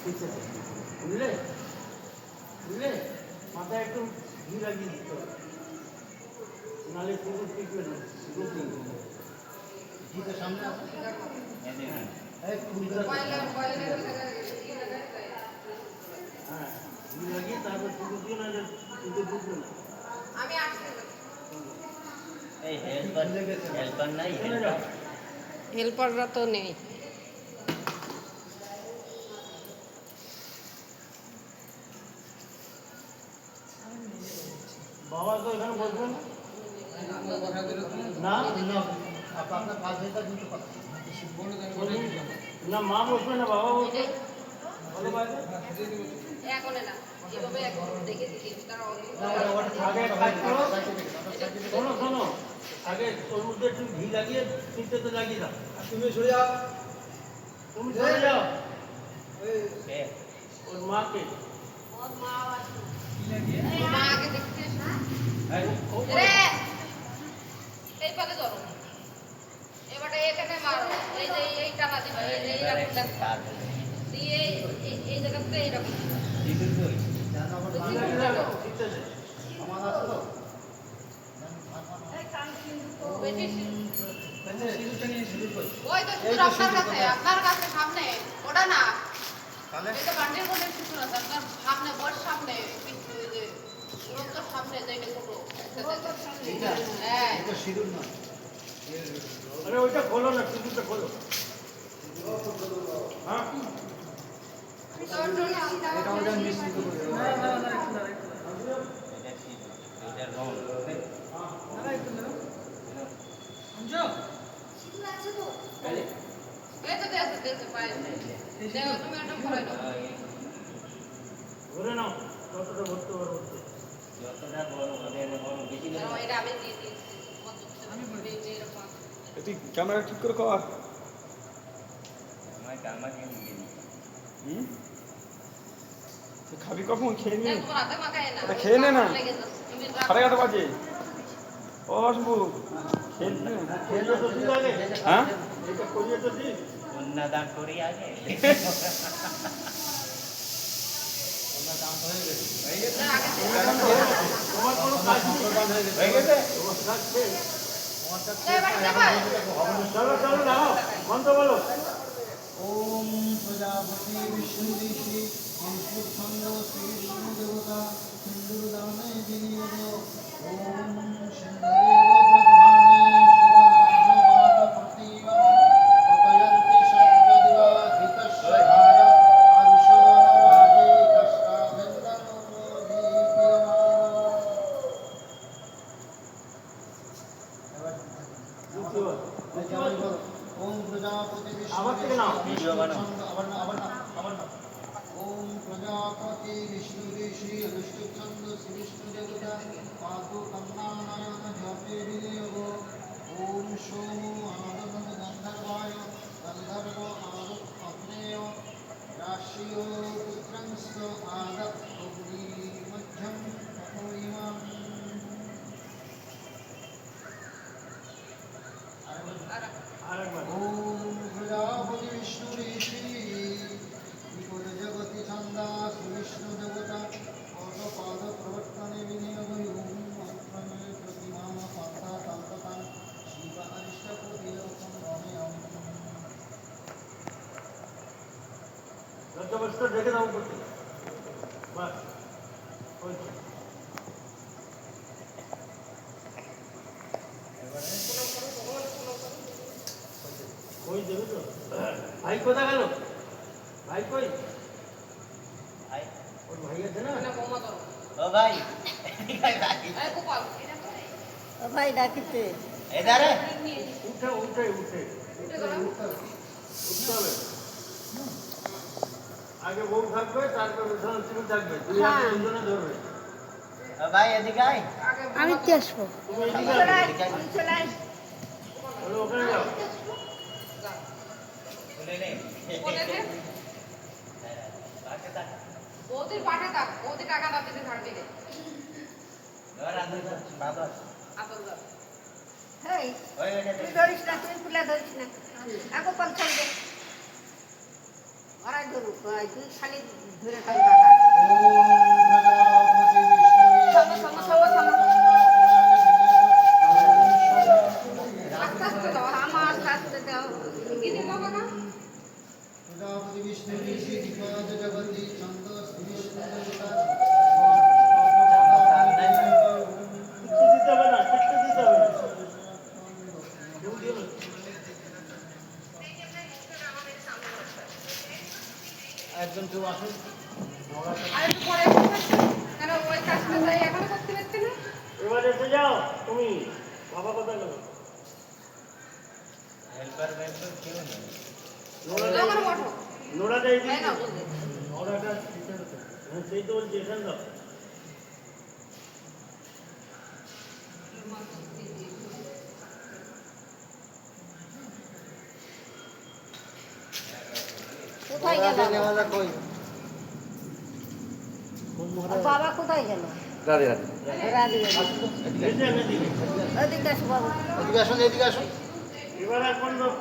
বুঝলে বুঝলে মাথায় একটু ঘি লাগিয়ে দিতে হবে, নাহলে পুরো টিকবে না। ঘিটা সামনে হ্যাঁ ঘি লাগিয়ে তারপর পুরো দিয়ে না কিন্তু ঢুকবে না। আমি হেল্পাররা তো নেই। বাবা তো এখানে বলবেন না আপনার পাঁচ হাজার দুটো কথা না, মা বসবে না বাবা বসবে। শোনো শোনো, আগে ওর মধ্যে একটু ঘি লাগিয়ে চিনতে লাগিয়ে দাও। তুমি সরে যাও, তুমি সরে যাও। ওর মাকে এবারে এখানে মারো, এই যে এই টানা দিবা, এই দিয়ে এই জায়গাতে এইরকম আপনার কাছে সামনে ওটা না, বান্ডেল করে কিছু না, আপনার সামনে বড় সামনে সামনে যেটা ছোট সিঁদুর না, আরে ওইটা খোলো না, সিঁদুরটা খোলো। হ্যাঁ ধরে নাও যতটা ভরতে পারো, তুই ক্যামেরা ঠিক করে কর। খাবি কখন? খেয়ে নি, খেয়ে নে না, 11:30 বাজে। ও আসবো হ্যাঁ কন্যাদান করি আগে। তোমার কোনো কাজ হয়ে গেছে, চলো চলো লাগাও, মন্ত্র বলো। ওম প্রজাপতি বিষ্ণু ঋষি ছন্দ শ্রী বিষ্ণু দেবতা সিন্ধুর দানে বিনিয়োগ। ওম ओम प्रजापति विष्णु ऋषि अनुष्ठुप छंद श्री विष्णु देवता पादो कन्नानायन जपे विनियोग। ओम सोमो आनंद गंधर्वाय गंधर्व आदत अग्नेय राशियो पुत्रंस आदत अग्नि मध्यम तपोइमं। ओम प्रजापति विष्णु ऋषि विपुल जगति छंदा विष्णु देवता पद पाद प्रवर्तने विनियोग। ओम अक्रमे प्रतिमा पंथा तंत्रता शिव अनिष्ट प्रतिलोकम रमयम। लज्जाबस्त्र ढेके दाও করতে বাস ওই कोई देवे तो भाई कोथा गেল भाई कोई ভাই और भाई আছে না ও ভাই ভাই ভাই ও ভাই ডাকিতে এদারে উঠে উঠে উঠে উঠতে হবে। আগে বউ থাকবে, তারপরে সংস্কৃতি থাকবে, দুই হাতে দুজনে ধরবে। ও ভাই এদিকে আয়। আমি কি আসবো? তুমি এদিকে বলো, ওখানে যাও। বলে নে ওদের পাঠা থাক, ওদের টাকা দাঁতে ছাড়বে রে ধর আদর বাবা আপন দাও। হেই ওই তুই ধরিস না, তুই ফুলা ধরিস না, আগো পাল ছাড় দে। ওরাই ধরুক তুই খালি ধরে টান টাকা থামো থামো থামো থামো আস্তে আস্তে দাও আমার আস্তে আস্তে দাও কি দিল বাবা টিকতে দিতে হবে না, টিকতে দিতে হবে না। কেউ দিও না। একজন কেউ আসুন। আর একটু পরে আসতে পারছো? কেন ওই কাজটা তাই এখনো করতে পারছে না এবার এসে যাও তুমি বাবা কথা বলো হেল্পার মেম্বার কেউ নেই। ওখানে বসো নোড়াটা এই তাই না বললে নোড়াটা এখানে তো। হ্যাঁ, সেই তো বলছি এখানে দাও কোথায় গেল আর বাবা কোথায় গেল রাধে রাধে রাধে এই যে এদিকে। ওদিকে আসো বাবু এবার আর কোন লোক